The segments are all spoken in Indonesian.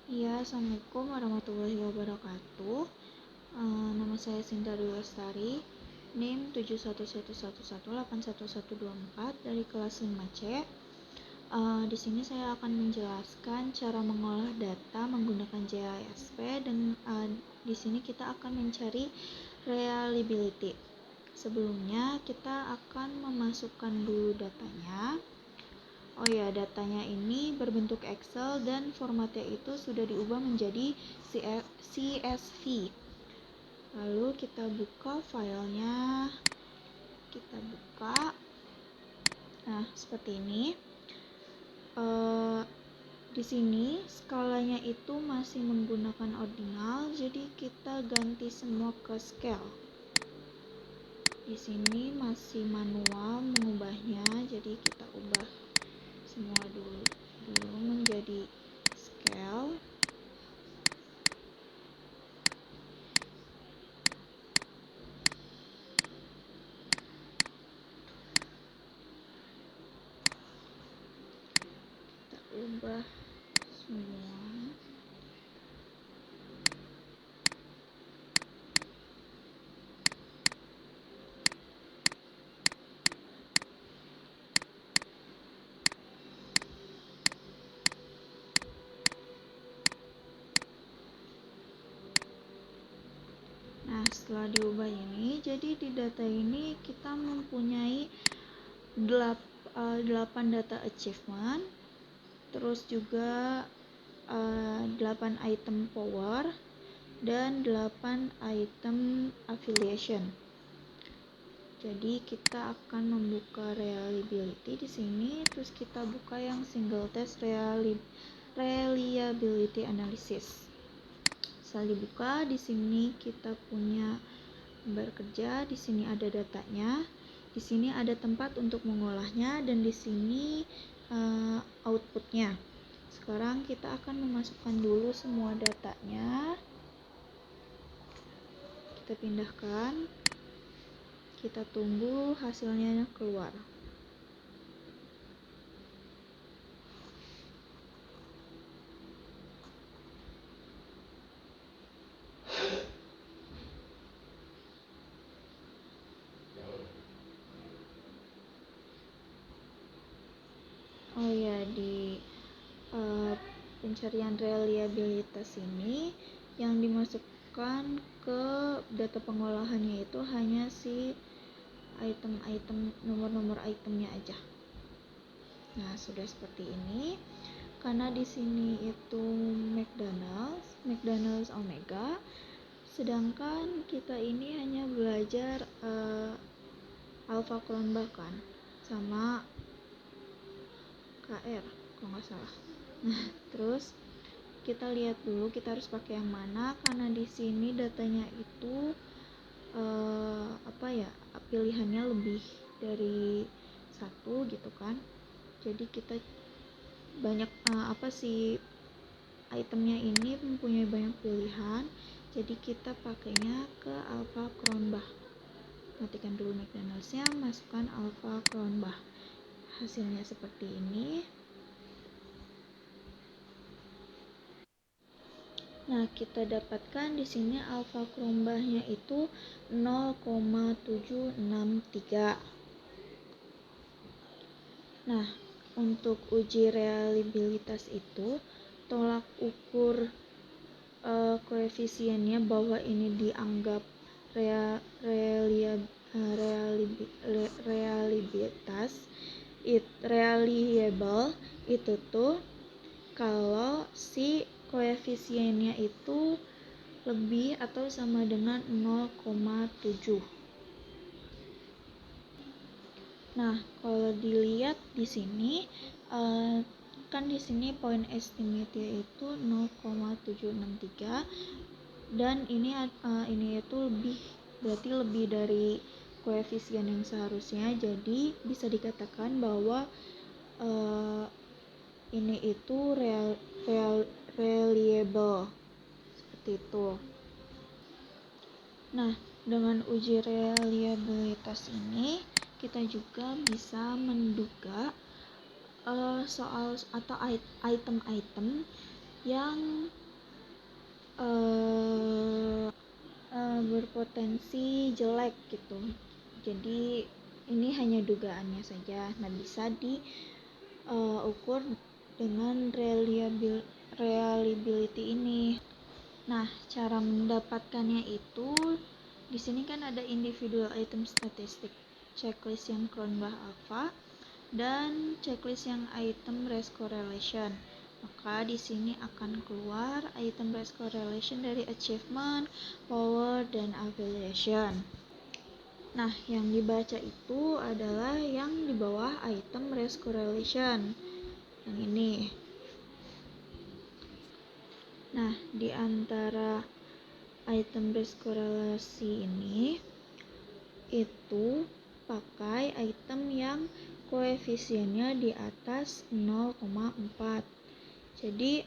Ya, Assalamualaikum warahmatullahi wabarakatuh. Nama saya Sinta Dwi Lestari, NIM 7111181124 dari kelas 5C. Di sini saya akan menjelaskan cara mengolah data menggunakan JISP dan di sini kita akan mencari reliability. Sebelumnya kita akan memasukkan dulu datanya. Datanya ini berbentuk Excel dan formatnya itu sudah diubah menjadi CSV. Lalu kita buka filenya, kita buka. Nah, seperti ini. Di sini skalanya itu masih menggunakan ordinal, jadi kita ganti semua ke scale. Di sini masih manual mengubahnya, jadi kita ubah semua dulu menjadi scale. Kita ubah semua. Nah, setelah diubah ini, jadi di data ini kita mempunyai 8 data achievement, terus juga 8 item power dan 8 item affiliation. Jadi kita akan membuka reliability di sini, terus kita buka yang single test reliability analysis. Setelah dibuka, di sini kita punya gambar kerja, di sini ada datanya, di sini ada tempat untuk mengolahnya, dan di sini outputnya. Sekarang kita akan memasukkan dulu semua datanya. Kita pindahkan. Kita tunggu hasilnya keluar. Di pencarian reliabilitas ini yang dimasukkan ke data pengolahannya itu hanya si item-item, nomor-nomor itemnya aja. Nah, sudah seperti ini. Karena di sini itu McDonald's Omega, sedangkan kita ini hanya belajar Alpha Cronbach kan, sama KR kalau nggak salah. Nah, terus kita lihat dulu kita harus pakai yang mana, karena di sini datanya itu pilihannya lebih dari satu gitu kan. Jadi kita banyak itemnya ini mempunyai banyak pilihan, jadi kita pakainya ke Alpha Cronbach. Matikan dulu McDonald's-nya, masukkan Alpha Cronbach. Hasilnya seperti ini. Nah, kita dapatkan di sini Alpha Cronbach-nya itu 0,763. Nah, untuk uji reliabilitas itu tolak ukur koefisiennya bahwa ini dianggap reliable itu tuh kalau si koefisiennya itu lebih atau sama dengan 0,7. Nah, kalau dilihat di sini kan di sini point estimate yaitu 0,763 dan ini itu berarti lebih dari koefisien yang seharusnya, jadi bisa dikatakan bahwa ini itu reliable seperti itu. Nah, dengan uji reliabilitas ini kita juga bisa menduga soal atau item-item yang berpotensi jelek gitu. Jadi ini hanya dugaannya saja. Nah, bisa diukur dengan reliability ini. Nah, cara mendapatkannya itu di sini kan ada individual item statistic, checklist yang Cronbach alpha, dan checklist yang item race correlation. Maka di sini akan keluar item race correlation dari achievement, power, dan affiliation. Nah, yang dibaca itu adalah yang di bawah item race correlation. Yang ini. Nah, di antara item race korelasi ini itu pakai item yang koefisiennya di atas 0,4. Jadi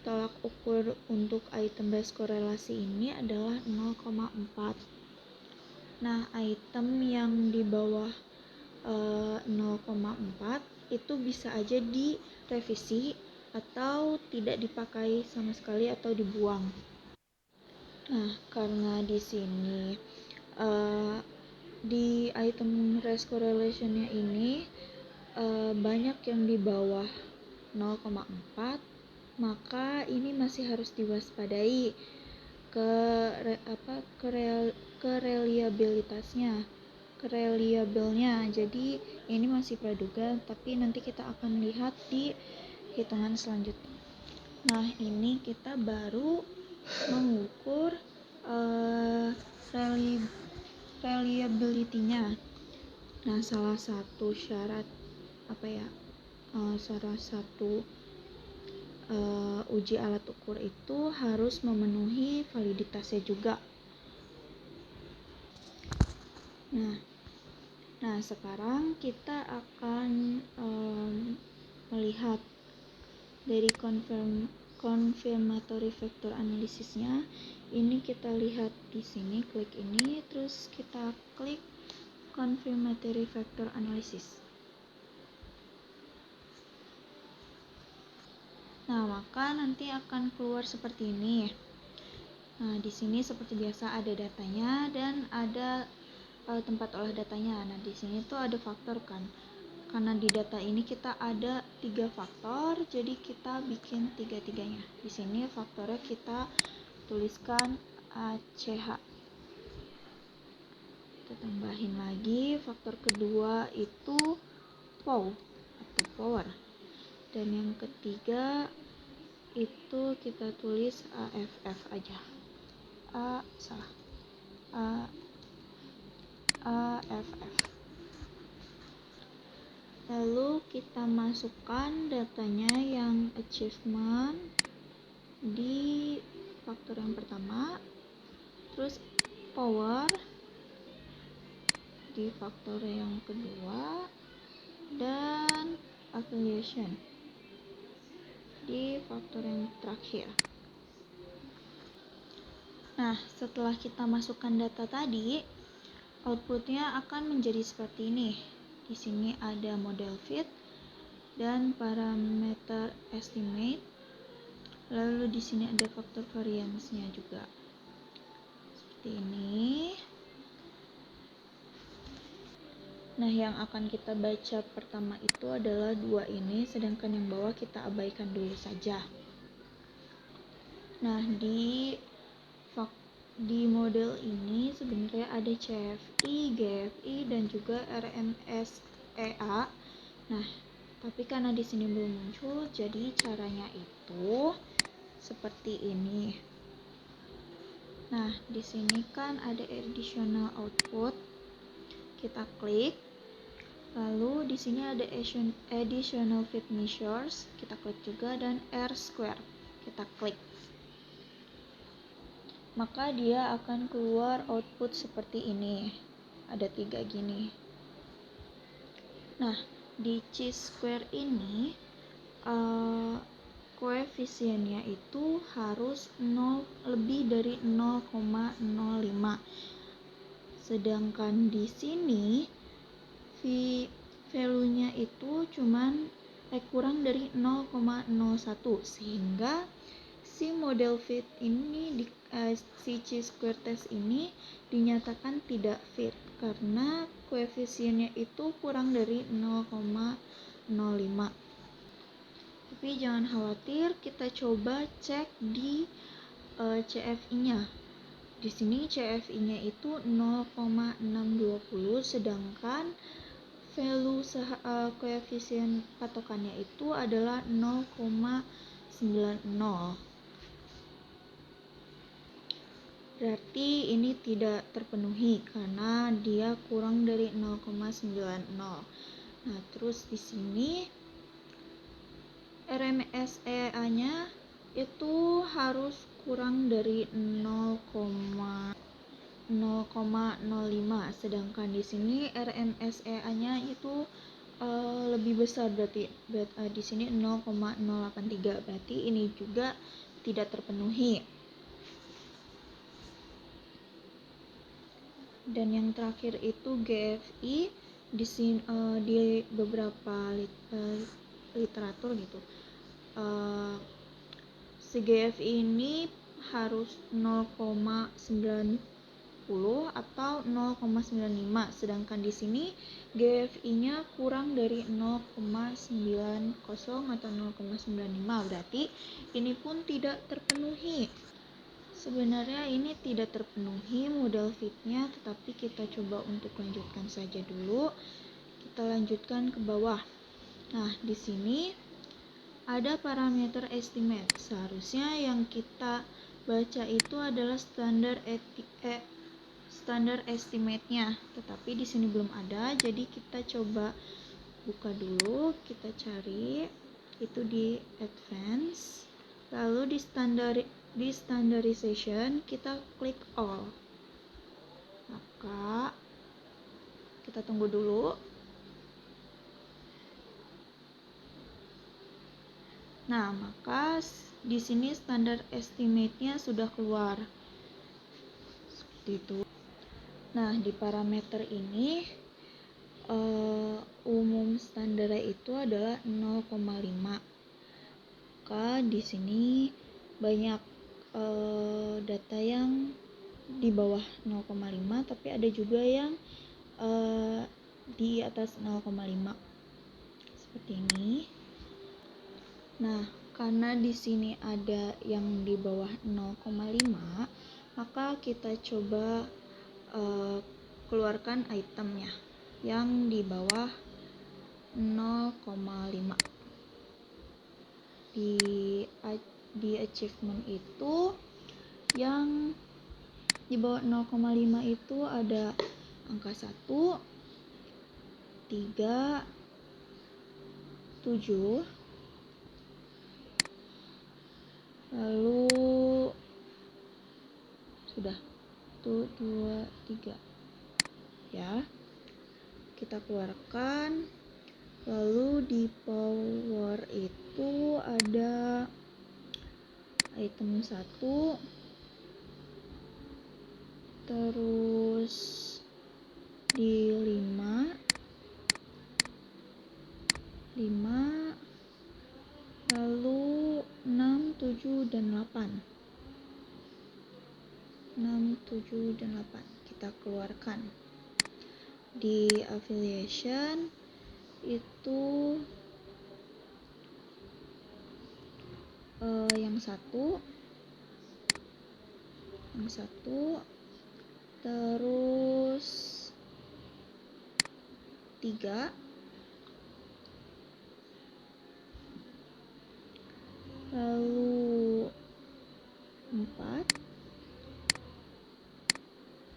tolak ukur untuk item race korelasi ini adalah 0,4. Nah, item yang di bawah 0,4 itu bisa aja direvisi atau tidak dipakai sama sekali atau dibuang. Nah, karena di sini di item race correlation-nya ini banyak yang di bawah 0,4, maka ini masih harus diwaspadai reliabilitasnya. Jadi ini masih praduga, tapi nanti kita akan lihat di hitungan selanjutnya. Nah, ini kita baru mengukur reliability-nya. Nah, salah satu uji alat ukur itu harus memenuhi validitasnya juga. Nah, sekarang kita akan melihat dari confirmatory factor analisisnya. Ini kita lihat di sini, klik ini, terus kita klik confirmatory factor analysis. Nah, maka nanti akan keluar seperti ini. Nah, di sini seperti biasa ada datanya dan ada tempat olah datanya. Nah, di sini tuh ada faktor kan. Karena di data ini kita ada 3 faktor, jadi kita bikin 3-3-nya. Di sini faktornya kita tuliskan ACH. Kita tambahin lagi faktor kedua itu POW atau power. Dan yang ketiga itu kita tulis AFF aja. AFF. Lalu kita masukkan datanya yang achievement di faktor yang pertama, terus power di faktor yang kedua, dan affiliation di faktor yang terakhir. Nah, setelah kita masukkan data tadi, outputnya akan menjadi seperti ini. Di sini ada model fit dan parameter estimate. Lalu di sini ada faktor variance-nya juga. Seperti ini. Nah, yang akan kita baca pertama itu adalah 2 ini, sedangkan yang bawah kita abaikan dulu saja. Nah, di model ini sebenarnya ada CFI, GFI, dan juga RMSEA. Nah, tapi karena di sini belum muncul, jadi caranya itu seperti ini. Nah, di sini kan ada additional output. Kita klik. Lalu di sini ada additional fit measures. Kita klik juga, dan R-square. Kita klik. Maka dia akan keluar output seperti ini. Ada 3 gini. Nah, di chi-square ini koefisiennya itu harus lebih dari 0,05. Sedangkan di sini value-nya itu kurang dari 0,01, sehingga si model fit ini si chi-square test ini dinyatakan tidak fit karena koefisiennya itu kurang dari 0,05. Tapi jangan khawatir, kita coba cek di CFI-nya. Di sini CFI-nya itu 0,620, sedangkan value koefisien patokannya itu adalah 0,90. Berarti ini tidak terpenuhi karena dia kurang dari 0,90. Nah, terus di sini RMSEA-nya itu harus kurang dari 0,05, sedangkan di sini RMSEA-nya itu lebih besar, berarti di sini 0,083, berarti ini juga tidak terpenuhi. Dan yang terakhir itu GFI di beberapa literatur gitu. Si GFI ini harus 0,90 atau 0,95, sedangkan di sini GFI-nya kurang dari 0,90 atau 0,95, berarti ini pun tidak terpenuhi. Sebenarnya ini tidak terpenuhi model fitnya, tetapi kita coba untuk lanjutkan saja dulu. Kita lanjutkan ke bawah. Nah, di sini ada parameter estimate. Seharusnya yang kita baca itu adalah standar estimate-nya, tetapi di sini belum ada. Jadi kita coba buka dulu, kita cari itu di advance, lalu di standardization kita klik all. Maka kita tunggu dulu. Nah, maka di sini standar estimate-nya sudah keluar. Seperti itu. Nah, di parameter ini umum standarnya itu adalah 0,5. Maka di sini banyak data yang di bawah 0,5, tapi ada juga yang di atas 0,5 seperti ini. Nah, karena di sini ada yang di bawah 0,5, maka kita coba keluarkan itemnya yang di bawah 0,5. Di achievement itu yang di bawah 0,5 itu ada angka 1, 3, 7, lalu sudah 1, 2, 3 ya, kita keluarkan. Lalu di power itu ada item 1, terus di 5, lalu 6, 7, dan 8. 6, 7, dan 8 kita keluarkan. Di affiliation itu yang satu, terus 3, lalu 4,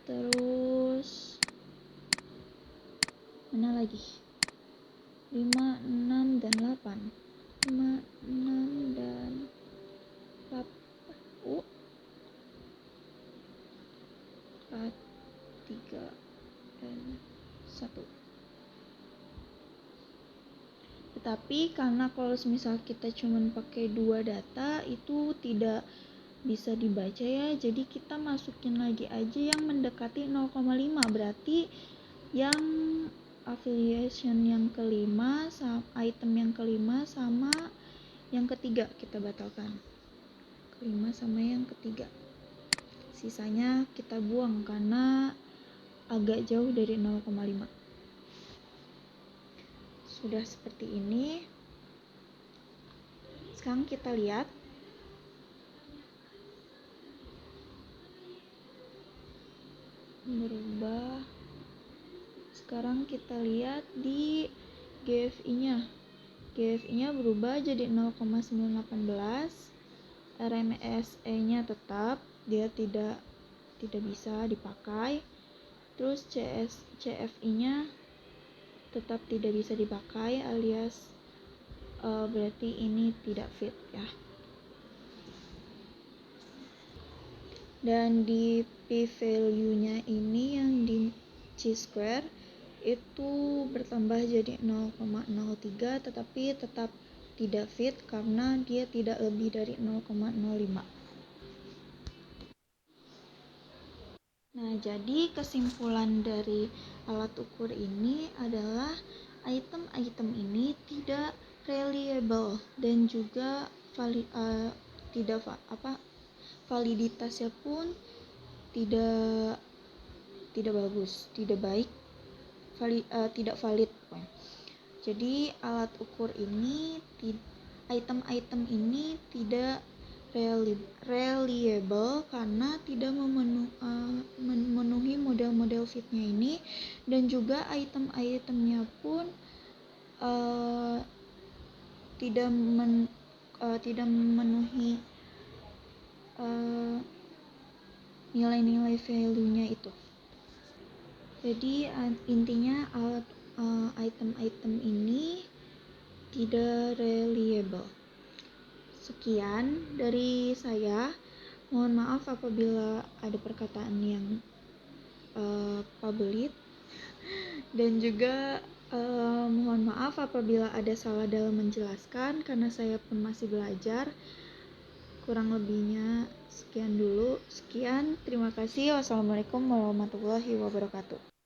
terus mana lagi, 5, 6, dan 8. 5, 6, dan 8. 4, 3, dan 1. Tetapi karena kalau misal kita cuman pakai 2 data itu tidak bisa dibaca ya, jadi kita masukin lagi aja yang mendekati 0,5, berarti yang affiliation yang kelima, item yang kelima sama yang ketiga kita batalkan 5 sama yang ketiga. Sisanya kita buang karena agak jauh dari 0,5. Sudah seperti ini. Sekarang kita lihat berubah. Sekarang kita lihat di GFI-nya. GFI-nya berubah jadi 0,918. RMSE-nya tetap, dia tidak bisa dipakai. Terus CFI-nya tetap tidak bisa dipakai, alias berarti ini tidak fit ya. Dan di p-value-nya ini yang di chi-square itu bertambah jadi 0,03, tetapi tetap tidak fit karena dia tidak lebih dari 0,05. Nah, jadi kesimpulan dari alat ukur ini adalah item-item ini tidak reliable dan juga validitasnya pun tidak bagus, tidak baik, tidak valid. Jadi alat ukur ini, item-item ini tidak reliable karena tidak memenuhi model-model fitnya ini, dan juga item-itemnya pun tidak memenuhi nilai-nilai value-nya itu. Jadi intinya item-item ini tidak reliable. Sekian dari saya. Mohon maaf apabila ada perkataan yang pabelit, dan juga mohon maaf apabila ada salah dalam menjelaskan karena saya pun masih belajar. Kurang lebihnya sekian dulu. Sekian, terima kasih. Wassalamualaikum warahmatullahi wabarakatuh.